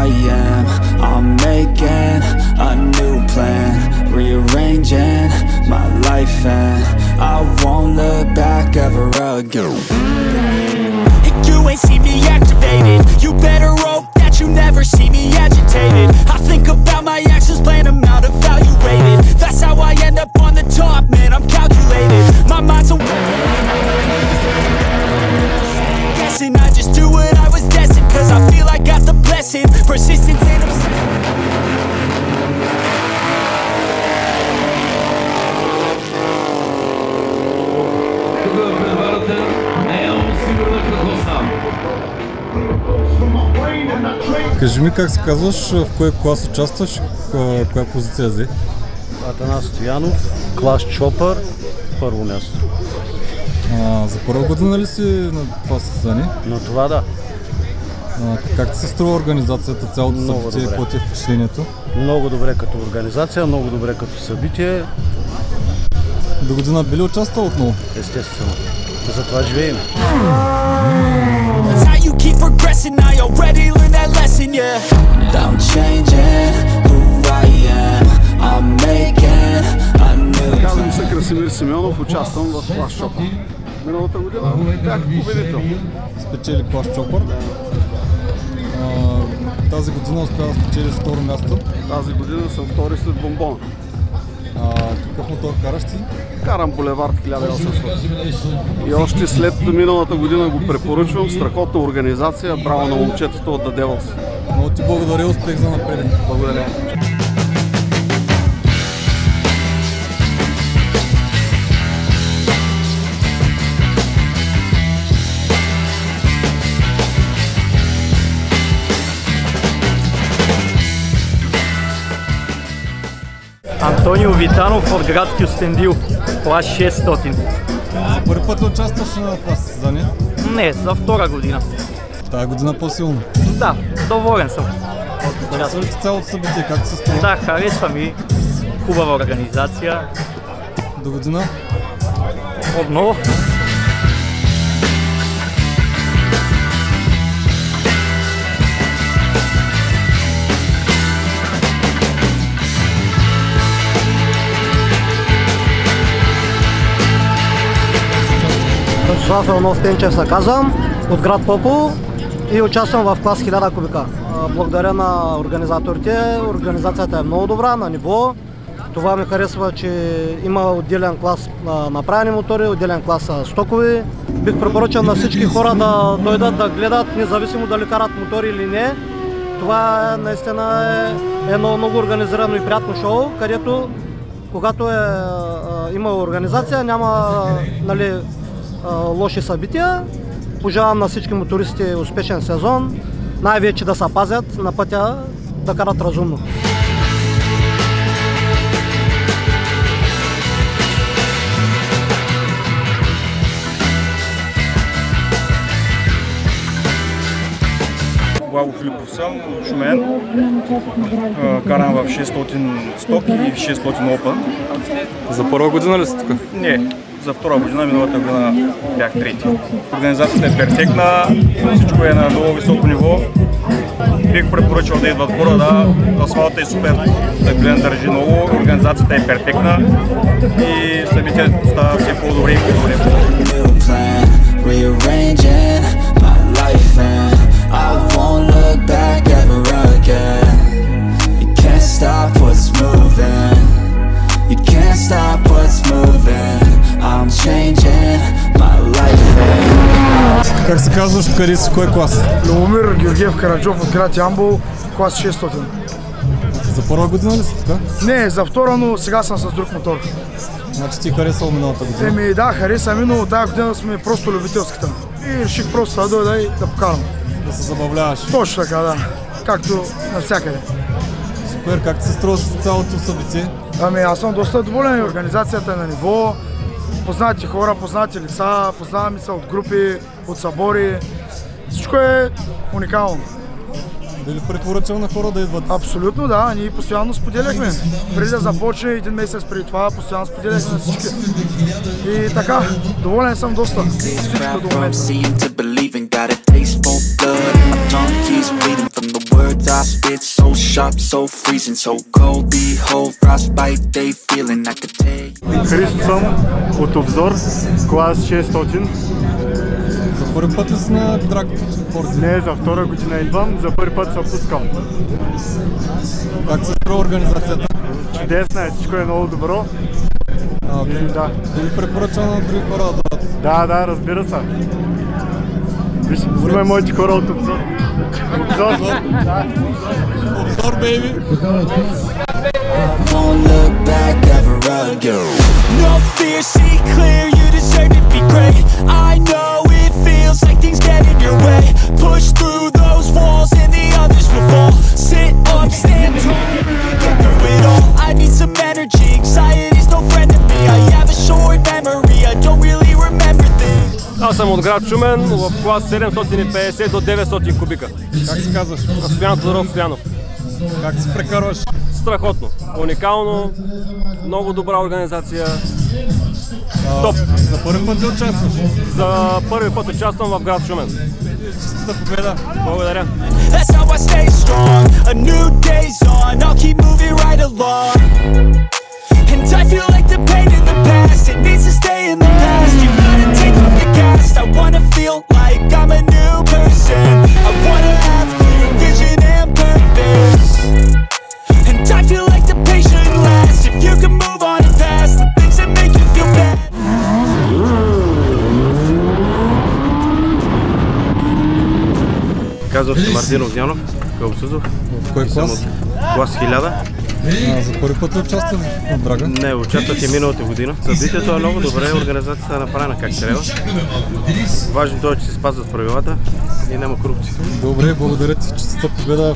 am. I'm making a new plan, rearranging my life, and I won't look back ever again. You ain't see me activated. You better hope that you never see me agitated. I think about my actions, plan them out, evaluated. That's how I end up on the top, man, I'm calculated. My mind's a guessing. I just do what I was destined, cause I feel I got the blessing. Persistence and Кажи ми как се казваш, в кой клас участваш, коя позиция взе? Атанас Стоянов, клас Чопър, първо място. За първа година ли си на това състезание? На това да. Как ти се струва организацията, цялото събитие, какво ти е впечатлението? Много добре като организация, много добре като събитие. До година би ли участвал отново? Естествено. За това живеем. Казвам се Красимир Симеонов, участвам в клас Чопър. Миналата година бях победител. Спечели клас Чопър. Тази година успя да спечели второ място. Тази година съм втори след Бомбона. Какъв мотор караш ти? Карам Булевард 1800. И още след миналата година го препоръчвам. Страхотна организация. Браво на момчетото от The Devils. Много ти благодаря, успех за напред. Благодаря. Антонио Витанов от град Кюстендил, клас 600. За първи път участваш на това състезание? Не, за втора година. Тая година по-силно? Да, доволен съм. Харесва ли ти цялото събитие? Как се струва? Да, харесва ми. Хубава организация. До година? Отново. Слав Нов Тенчев се казвам, от град Попово и участвам в клас 1000 кубика. Благодаря на организаторите, организацията е много добра, на ниво. Това ми харесва, че има отделен клас на направени мотори, отделен клас стокови. Бих препоръчал на всички хора да дойдат да гледат, независимо дали карат мотори или не. Това наистина е едно много организирано и приятно шоу, където когато има организация, няма лоши събития. Пожелавам на всички мотористи успешен сезон, най-вече да се пазят на пътя, да карат разумно. Благо Филипов съм, от Шумен. Карам в 600 стоки и 600 Open. За първа година ли си тук? Не, за втора година, миналата година бях трети. Организацията е перфектна, всичко е на много високо ниво. Бих препоръчал да идват хора, да, асфалтът е супер, да държи много, организацията е перфектна и събитието става все по-добре и по-добре. I won't look back ever again. You can't stop what's moving. You can't stop what's moving. I'm changing my life. Как се казваш, къде си, кой клас? Любомир Георгиев Караджов от град Ямбол, клас 600. За първа година ли си тук? Не, за втора, но сега съм с друг мотор. Значи ти харесал миналата година? Да, хареса ми, но тази година сме просто любителската. И реших просто да дойда и да покарам. Да се забавляваш. Точно така, да. Както навсякъде. Супер, как ти се струва с цялото събитие? Ами аз съм доста доволен. Организацията е на ниво. Познати хора, познати лица, познаваме се от групи, от събори. Всичко е уникално. Би ли препоръчал на хора да идват? Абсолютно да, ние постоянно споделяхме. Преди да започне, един месец преди това, постоянно споделяхме на всички. И така, доволен съм доста. Всичко до момента. I spit so sharp, so freezing, so cold. Behold, frostbite they feeling I could take. Христо съм от Обзор, клас 600. За първи път ли си на драг спорт? Не, за втора година идвам, за първи път се пускам. Как се струва организацията? Чудесна е, всичко е много добро. Да. Дали препоръча на други хора да дадат? Да, разбира се. Виж, снимай моите хора от Обзор. Обзор, да. Обзор, бейби! Won't look back ever again. No fear, see clear, you deserve to be great. I know it feels like things get in your way. Push through those walls and the others will fall. Sit up, stand tall, get through it all. I need some energy, anxiety's no friend to me. I have a short memory, I don't really remember things. Аз съм от град Шумен, в клас 750 до 900 кубика. Как се казваш? Стоян Тодоров Стоянов. Как се прекарваш? Страхотно, уникално, много добра организация. Топ! За първи път ли участваш? За първи път участвам в град Шумен. Честита победа! Благодаря! That's how I stay strong, a new day's on, I'll keep moving right along. And I feel like the pain in the past, it needs to stay in the past. You gotta take off the cast, I wanna feel like I'm a new person. I wanna have clear vision and purpose. And I feel like the pain shouldn't last, if you can move on and past the things that make you feel bad. Казвам се Мартин Огнянов, Кълбосъзов. В кой клас? Клас 1000. За първи път ли участваш на драга? Не, участвах и миналата година. Събитието е много добре, организацията е направена как трябва. Важното е, че се спазват правилата и няма корупция. Добре, благодаря ти, честита победа.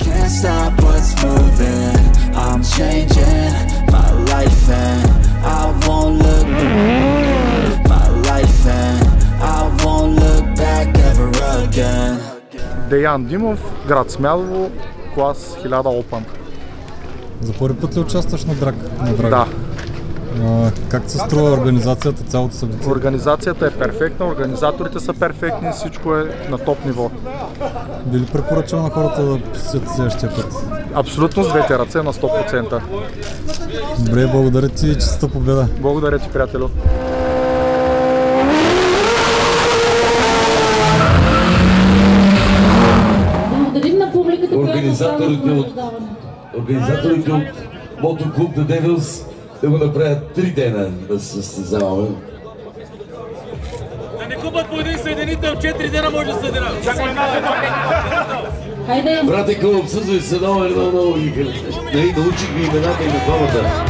Деян Димов, град Смялово, клас 1000 Open. За първи път ли участваш на драг? Да. Как се струва организацията, цялото събитие? Организацията е перфектна, организаторите са перфектни, всичко е на топ ниво. Би ли препоръчал на хората да посетят следващия път? Абсолютно с двете ръце на 100%. Добре, благодаря ти и честита победа. Благодаря ти, приятелю. Благодарим на публиката, Организаторите от Мотоклуб The Devils да го направят 3 дена да се състезаваме. Да не купат по един съединител, 4 дена може да съедина. Брате Кълъп, съзвай се много и научих ви имената и на двамата.